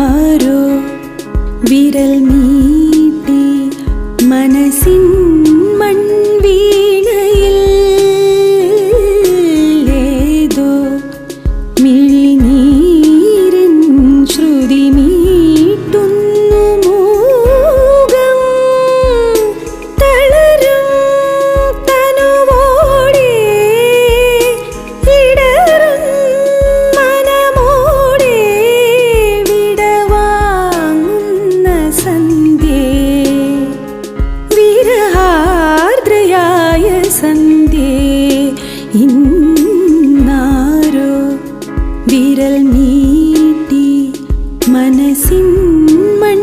ആരോ വിരൽ മീട്ടി മനസ്സിൻ മൺവീണയിൽ ഏതോ മിഴിനീരിൻ ശ്രുതി മീട്ടുന്നു മൂകം തളരും തനുവോടെ ഇടറും മനമോടെ വിടവാങ്ങുന്ന സന്ധ്യേ വിരഹാർദ്രയായ സന്ധ്യേ ഇന്നാരോ വിരൽ മീട്ടി മനസ്സിൻ മൺ